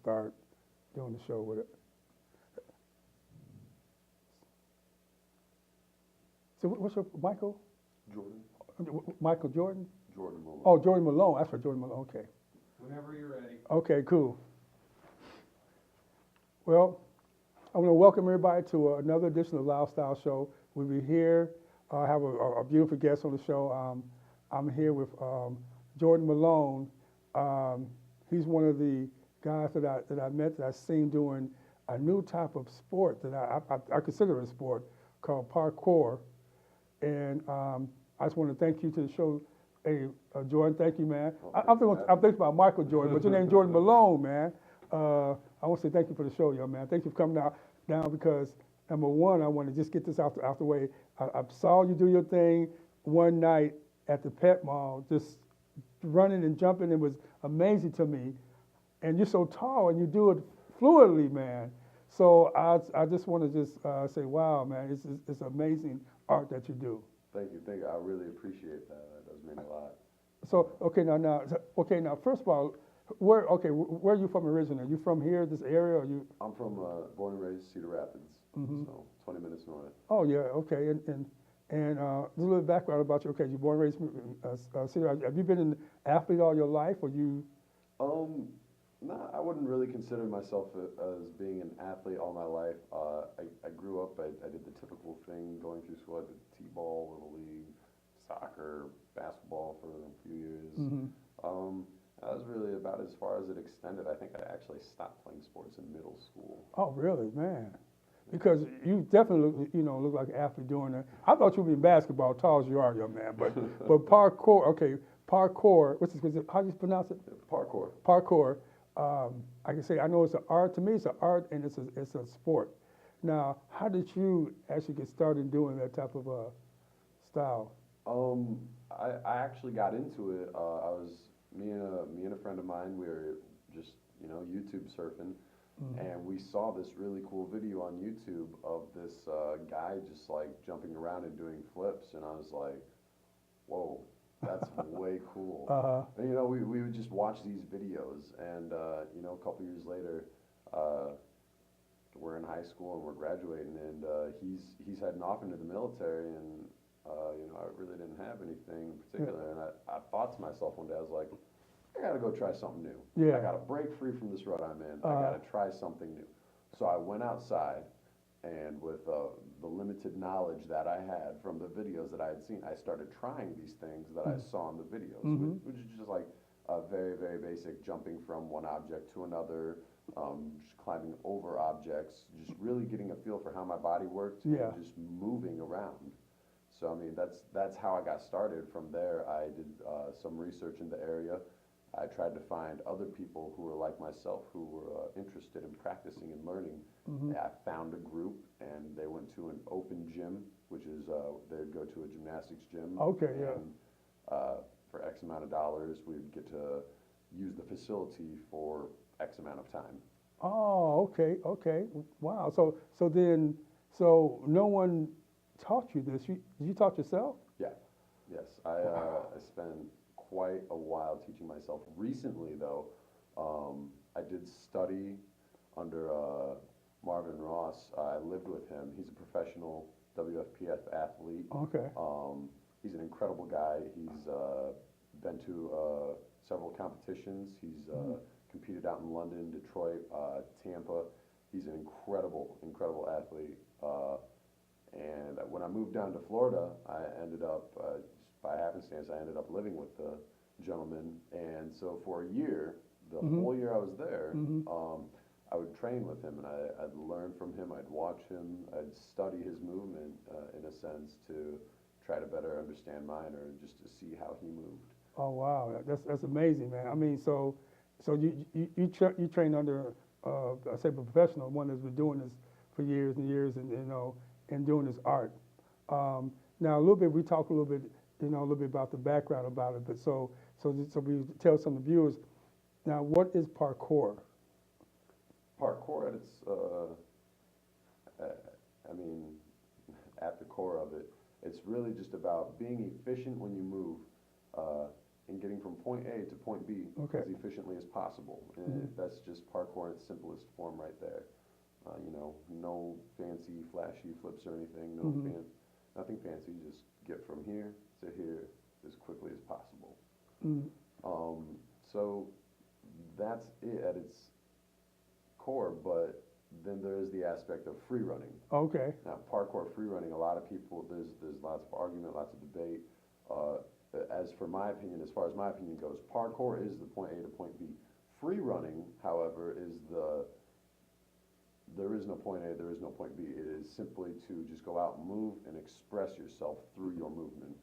start doing the show with it. So what's your Michael? Michael Jordan? Jordan Malone. Oh, Jordan Malone. That's right, Jordan Malone. Okay. Whenever you're ready. Okay, cool. Well, I want to welcome everybody to another edition of Lyle Styleshow. We'll be here. I have a beautiful guest on the show. I'm here with Jordan Malone. He's one of the guys that I met that I've seen doing a new type of sport that I consider a sport called parkour. And I just want to thank you to the show. Hey, Jordan, thank you, man. I'm thinking about Michael Jordan, but your name's Jordan Malone, man. I want to say thank you for the show, young man. Thank you for coming down because, number one, I want to just get this out the way. I saw you do your thing one night at the Pet Mall, just running and jumping. It was amazing to me. And you're so tall and you do it fluidly, man. So I just want to just say, wow, man, it's amazing art that you do. Thank you. I really appreciate that. That does mean a lot. So now, first of all, where are you from originally? Are you from here, this area, or you? I'm from born and raised Cedar Rapids, so 20 minutes north. Oh yeah, okay, and a little bit of background about you. Okay, you born and raised in Cedar. Have you been an athlete all your life, or you? No, I wouldn't really consider myself as being an athlete all my life. I grew up, I did the typical thing going through school. I did t-ball, little league, soccer, basketball for a few years. That was really about as far as it extended. I think I actually stopped playing sports in middle school. Oh really, man? Because you definitely look like an athlete doing that. I thought you'd be in basketball, tall as you are, young man. But parkour, okay, parkour. How do you pronounce it? Parkour. Parkour. I can say I know it's an art. To me, it's an art and it's a sport. Now, how did you actually get started doing that type of style? I actually got into it. I was me and a friend of mine. We were just YouTube surfing, and we saw this really cool video on YouTube of this guy just like jumping around and doing flips, and I was like, whoa. That's way cool. And, we would just watch these videos, and a couple years later, we're in high school and we're graduating, and he's heading off into the military, and I really didn't have anything in particular, and I thought to myself one day, I was like, I gotta go try something new. Yeah. I gotta break free from this rut I'm in. I gotta try something new. So I went outside. And with the limited knowledge that I had from the videos that I had seen, I started trying these things that I saw in the videos, which is just like a very, very basic jumping from one object to another, just climbing over objects, just really getting a feel for how my body worked, and just moving around. So I mean, that's how I got started. From there, I did some research in the area. I tried to find other people who were like myself, who were interested in practicing and learning. I found a group, and they went to an open gym, which is they'd go to a gymnastics gym. Okay, and, for X amount of dollars, we'd get to use the facility for X amount of time. Oh, okay. Wow. So no one taught you this. You taught yourself? Yeah. Yes. I spent quite a while teaching myself. Recently, though, I did study under Marvin Ross. I lived with him. He's a professional WFPF athlete. Okay. He's an incredible guy. He's been to several competitions. He's competed out in London, Detroit, Tampa. He's an incredible athlete. And when I moved down to Florida, I ended up, just by happenstance, I ended up living with the gentleman. And so for a year, the whole year I was there, I would train with him, and I'd learn from him, I'd watch him, I'd study his movement, in a sense, to try to better understand mine, or just to see how he moved. Oh wow, that's amazing, man. I mean, so you train under I say a professional, one that's been doing this for years and years, and doing this art. Now a little bit, we talk a little bit, a little bit about the background about it, but so we tell some of the viewers. Now, what is parkour? Parkour, at its, at the core of it, it's really just about being efficient when you move, and getting from point A to point B as efficiently as possible. And that's just parkour in its simplest form right there. You know, no fancy, flashy flips or anything. Nothing fancy. Just get from here to here as quickly as possible. So that's it at its core. But then there is the aspect of free running. Okay. Now, parkour free running, a lot of people, there's lots of argument, lots of debate. As for my opinion, as far as my opinion goes, parkour is the point A to point B. Free running, however, there is no point A, there is no point B. It is simply to just go out and move and express yourself through your movement.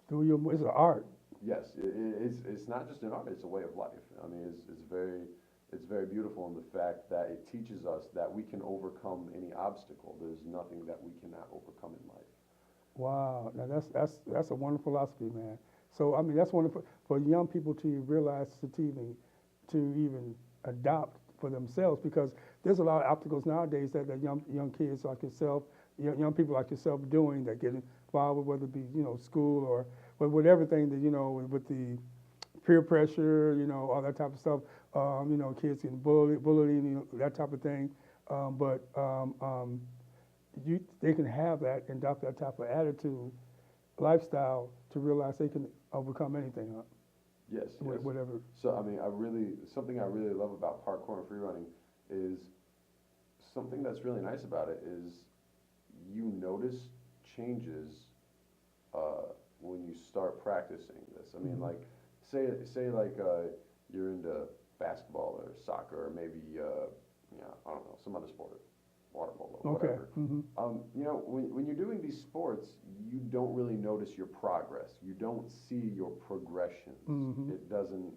It's an art. Yes, it's not just an art, it's a way of life. I mean, it's very beautiful in the fact that it teaches us that we can overcome any obstacle. There's nothing that we cannot overcome in life. Wow, now that's a wonderful philosophy, man. So I mean, that's wonderful for young people to realize to even adopt for themselves, because there's a lot of obstacles nowadays that young kids like yourself, young people like yourself doing, that get involved with, whether it be school or with everything that with the peer pressure, all that type of stuff. Kids getting bullied, that type of thing. They can have that and adopt that type of attitude, lifestyle, to realize they can overcome anything, huh? Yes. Whatever. So I mean, something I really love about parkour and free running is something that's really nice about it is you notice changes when you start practicing this. I mean, like say like you're into basketball or soccer or maybe I don't know, some other sport, water polo, whatever. When you're doing these sports, you don't really notice your progress. You don't see your progressions. It doesn't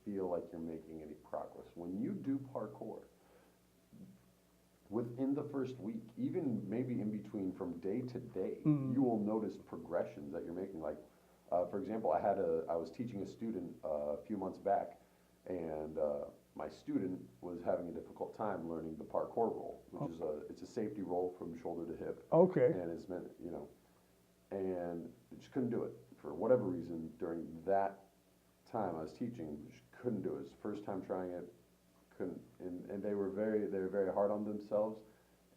feel like you're making any progress. When you do parkour, within the first week, even maybe in between from day to day, you will notice progressions that you're making. Like, for example, I was teaching a student a few months back, and my student was having a difficult time learning the parkour roll, which is it's a safety roll from shoulder to hip. Okay. And it's meant, and just couldn't do it for whatever reason during that time I was teaching. Just couldn't do it. It was the first time trying it. Couldn't, and they were very hard on themselves,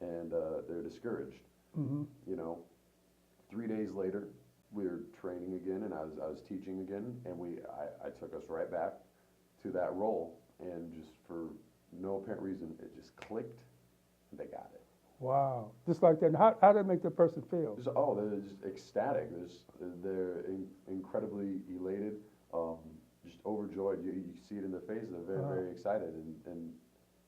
and they're discouraged. 3 days later, we were training again, and I was teaching again, and I took us right back to that role, and just for no apparent reason, it just clicked, and they got it. Wow, just like that. How did that make the person feel? They're just ecstatic. They're incredibly elated, just overjoyed. You see it in their faces. They're very excited, and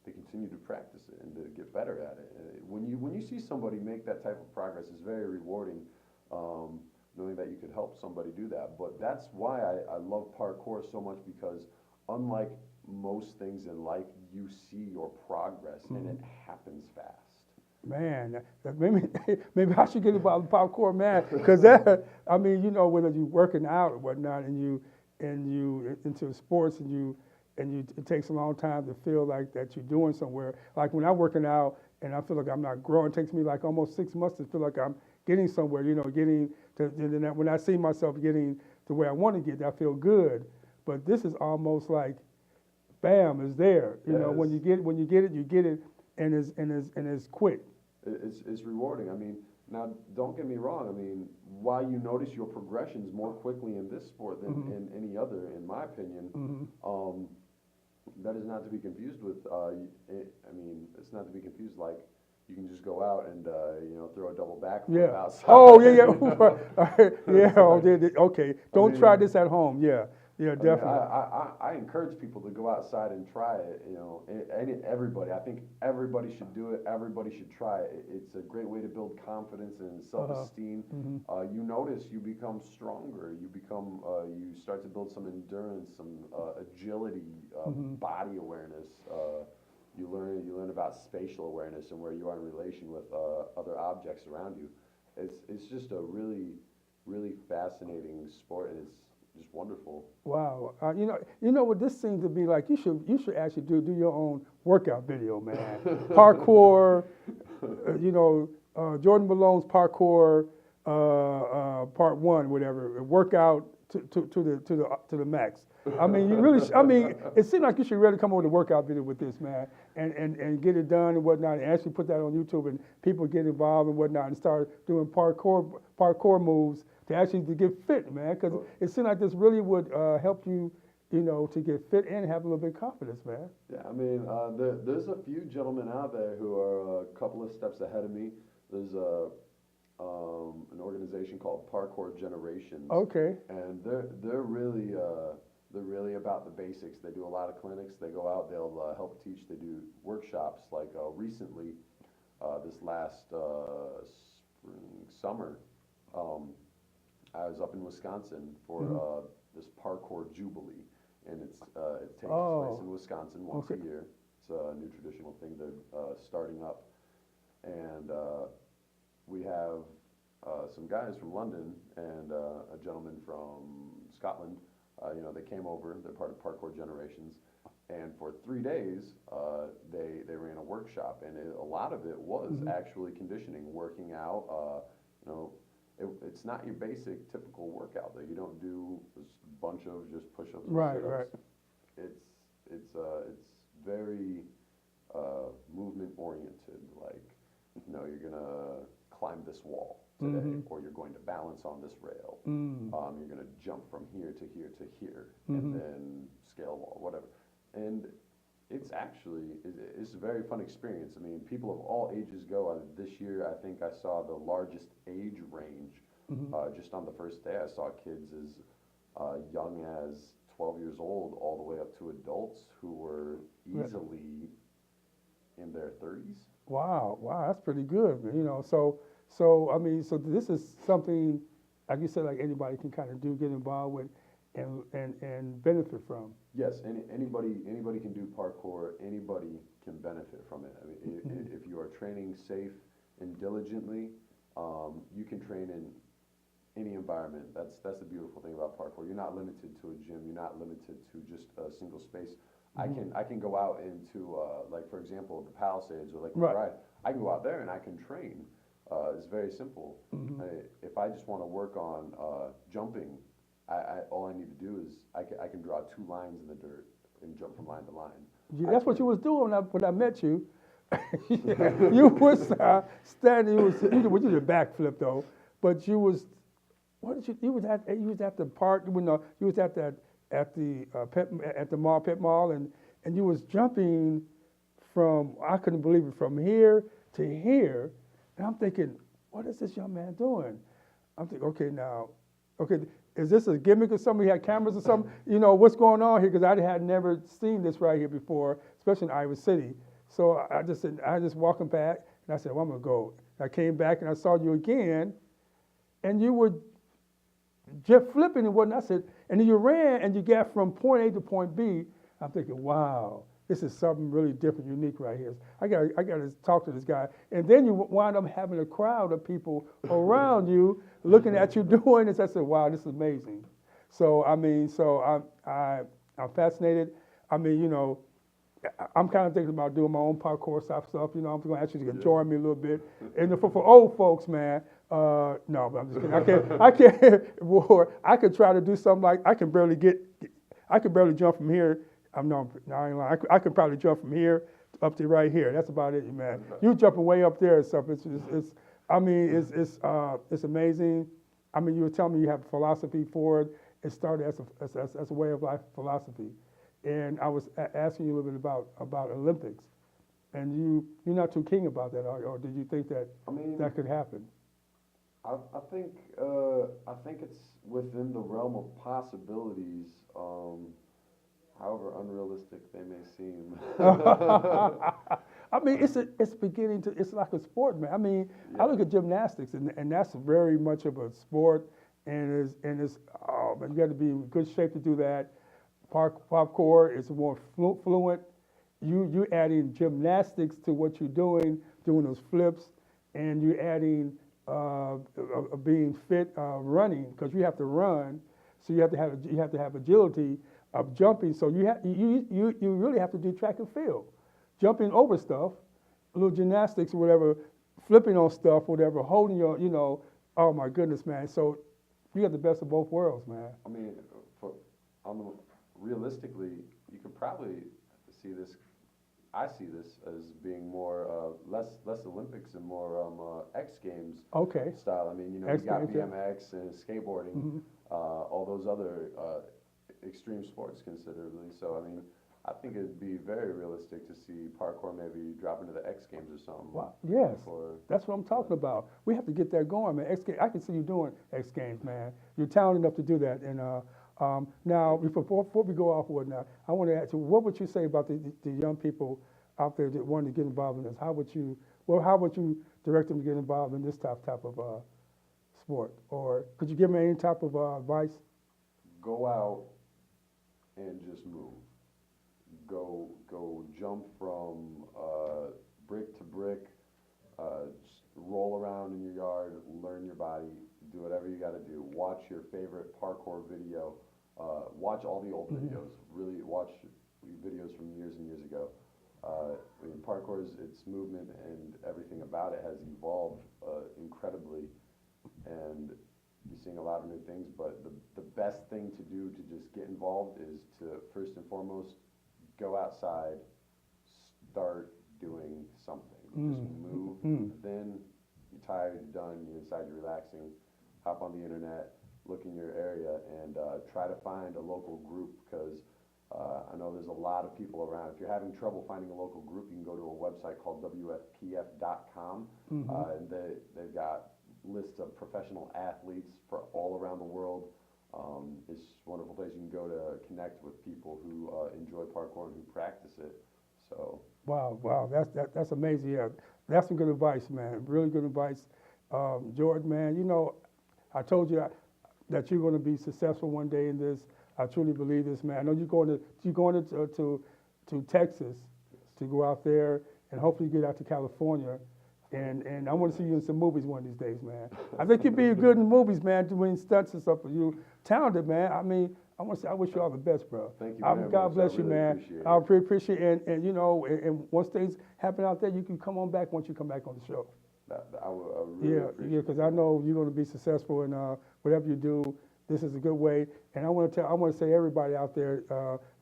they continue to practice it and to get better at it. When you see somebody make that type of progress, it's very rewarding, knowing that you could help somebody do that. But that's why I love parkour so much, because unlike most things in life, you see your progress, and it happens fast. Man, maybe I should get involved in parkour, man, because that, I mean, whether you're working out or whatnot, and you into sports, and it takes a long time to feel like that you're doing somewhere. Like when I'm working out and I feel like I'm not growing, it takes me like almost 6 months to feel like I'm getting somewhere. Getting to, and then when I see myself getting to where I want to get, I feel good. But this is almost like, bam, it's there. When you get it, and it's quick. It's rewarding. I mean, now don't get me wrong. I mean, while you notice your progressions more quickly in this sport than in any other, in my opinion, that is not to be confused with. It's not to be confused like you can just go out and throw a double backflip outside. Oh yeah. Okay. Don't try this at home. Yeah. Yeah, definitely. I encourage people to go outside and try it. Everybody. I think everybody should do it. Everybody should try it. It's a great way to build confidence and self-esteem. You notice you become stronger. You start to build some endurance, some agility, body awareness. You learn about spatial awareness and where you are in relation with other objects around you. It's just a really, really fascinating sport, and it's just wonderful. Wow. What this seems to be like, you should actually do your own workout video, man. Parkour, Jordan Malone's Parkour, part 1, whatever. Workout to the max. I mean, you really, I mean, it seems like you should really come over with a workout video with this, man, and get it done and whatnot, and actually put that on YouTube, and people get involved and whatnot, and start doing parkour moves to get fit, man, because it seems like this really would help you, you know, to get fit and have a little bit of confidence, man. Yeah, I mean, there's a few gentlemen out there who are a couple of steps ahead of me. There's an organization called Parkour Generations. Okay. And they're really about the basics. They do a lot of clinics. They go out. They'll help teach. They do workshops. Like recently, this last summer, I was up in Wisconsin for this Parkour Jubilee, and it takes place in Wisconsin once a year. It's a new traditional thing they're starting up, and we have some guys from London and a gentleman from Scotland. You know, they came over. They're part of Parkour Generations, and for 3 days, they ran a workshop, and a lot of it was actually conditioning, working out. You know, it's not your basic typical workout that you don't do a bunch of just push-ups and sit-ups. Right. It's very movement oriented. Like, you know, you're gonna climb this wall today, or you're going to balance on this rail. You're gonna jump from here to here to here, and then scale a wall, whatever. And it's a very fun experience. I mean, people of all ages go. This year, I think I saw the largest age range. Just on the first day, I saw kids as young as 12 years old, all the way up to adults who were easily in their 30s. Wow, that's pretty good. You know, so I mean, so this is something, like you said, like anybody can kind of get involved with, and benefit from. Yes, anybody can do parkour. Anybody can benefit from it. I mean, if you are training safe and diligently, you can train in any environment. That's the beautiful thing about parkour. You're not limited to a gym. You're not limited to just a single space. I can go out into like, for example, the Palisades or like McBride. I can go out there and I can train. It's very simple. If I just want to work on jumping, all I need to do is I can draw 2 lines in the dirt and jump from line to line. Yeah, that's what you was doing when I met you. You was standing. You did a backflip though, but you was. What did you? You was at the park. You was at the mall, Pet Mall, and you was jumping from, I couldn't believe it, from here to here, and I'm thinking, what is this young man doing? I'm thinking, okay, is this a gimmick or something? He had cameras or something? You know, what's going on here? Because I had never seen this right here before, especially in Iowa City. So I just walking back, and I said, well, I'm gonna go. I came back and I saw you again, and you were just flipping and whatnot. I said, and then you ran and you got from point A to point B. I'm thinking, wow, this is something really different, unique right here. I got to talk to this guy. And then you wind up having a crowd of people around you looking at you doing this. I said, wow, this is amazing. So I mean, I'm fascinated. I mean, you know, I'm kind of thinking about doing my own parkour stuff. You know, I'm going to ask you to join me a little bit. And for old folks, man, no, but I'm just kidding. I can't. Boy, I could try to do something like I can barely jump from here. I ain't lying. I could probably jump from here up to right here. That's about it, man. You jumping way up there and stuff. It's amazing. I mean, you were telling me you have a philosophy for it. It started as a way of life philosophy. And I was asking you a little bit about Olympics, and you're not too keen about that, or did you think that that could happen? I think it's within the realm of possibilities, however unrealistic they may seem. I mean, it's like a sport, man. I mean, I look at gymnastics, and that's very much of a sport, and it's you got to be in good shape to do that. Parkour is more fluent. You adding gymnastics to what you're doing those flips, and you're adding being fit, running, because you have to run, so you have to have agility of jumping. So you really have to do track and field, jumping over stuff, little gymnastics or whatever, flipping on stuff, whatever, holding your, oh my goodness, man. So you got the best of both worlds, man. I mean, realistically, you could probably see this. I see this as being more less Olympics and more X Games Okay. style. I mean, you know, X you got Games, yeah. BMX and skateboarding, Mhm. all those other extreme sports considerably. So I mean, I think it'd be very realistic to see parkour maybe drop into the X Games or something. Wow. Yes, Before, that's what I'm talking about. We have to get that going, man. X Games, I can see you doing X Games, man. You're talented enough to do that. And now, before we go off with now, I want to ask you, what would you say about the young people out there that want to get involved in this? How would you direct them to get involved in this type of sport? Or could you give them any type of advice? Go out and just move. Go jump from brick to brick. Just roll around in your yard, learn your body, do whatever you got to do. Watch your favorite parkour video. Watch all the old videos. Really watch videos from years and years ago. I mean, its movement and everything about it has evolved incredibly, and you're seeing a lot of new things. But the best thing to do to just get involved is to first and foremost go outside, start doing something. Just move. Then you're tired, you're done, you're inside, you're relaxing. Hop on the internet, look in your area, and try to find a local group, because I know there's a lot of people around. If you're having trouble finding a local group, you can go to a website called wfpf.com, and they've got lists of professional athletes for all around the world. It's a wonderful place. You can go to connect with people who enjoy parkour and who practice it. So. Wow, that's amazing. Yeah, that's some good advice, man. Really good advice, Jordan, man. You know, I told you that you're going to be successful one day in this. I truly believe this, man. I know you're going to Texas to go out there and hopefully get out to California. And I want to see you in some movies one of these days, man. I think you'd be good in movies, man, doing stunts and stuff. You talented, man. I mean, I want to say I wish you all the best, bro. Thank you very much. God bless you, really man. Appreciate it. I appreciate it. And you know, and once things happen out there, you can come on back once you come back on the show. I really appreciate Yeah, because I know you're going to be successful in whatever you do. This is a good way. And I want to say everybody out there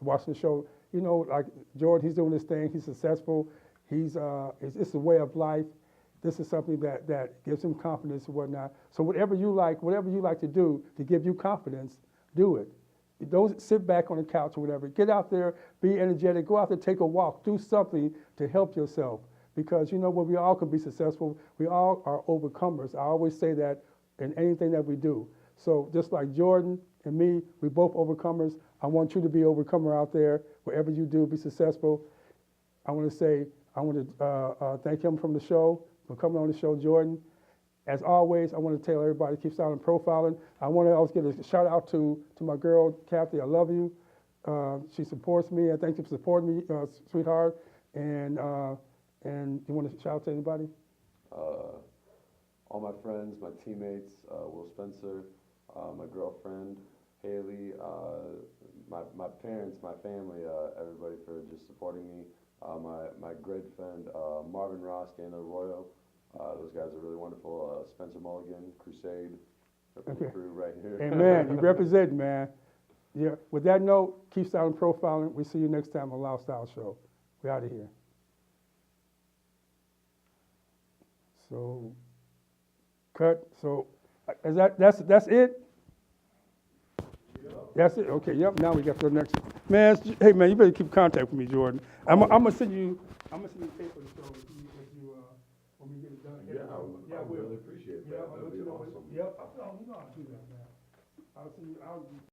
watching the show, you know, like Jordan, he's doing this thing. He's successful. It's a way of life. This is something that gives him confidence and whatnot. So whatever you like to do to give you confidence, do it. Don't sit back on the couch or whatever. Get out there, be energetic, go out there, take a walk, do something to help yourself. Because you know what, we all can be successful. We all are overcomers. I always say that in anything that we do. So just like Jordan and me, we both overcomers. I want you to be an overcomer out there. Whatever you do, be successful. I want to thank him from the show for coming on the show, Jordan. As always, I want to tell everybody to keep silent profiling. I want to also give a shout out to my girl, Kathy. I love you. She supports me. I thank you for supporting me, sweetheart. And you want to shout out to anybody? All my friends, my teammates, Will Spencer, my girlfriend, Haley, my parents, my family, everybody for just supporting me. My great friend, Marvin Ross, Dana Arroyo. Those guys are really wonderful. Spencer Mulligan, Crusade, the crew right here. Amen. You represent, man. Yeah. With that note, keep silent profiling. We see you next time on Lyle Styleshow. We out of here. So, cut. So, that's it. That's it. Okay. Yep. Now we got to the next. Man, hey man, you better keep contact with me, Jordan. I'm gonna send you tape of the show when we get it done. Yeah, I really appreciate that. Yeah, That'd be awesome. Yep. You know how to do that, man. I'll send you.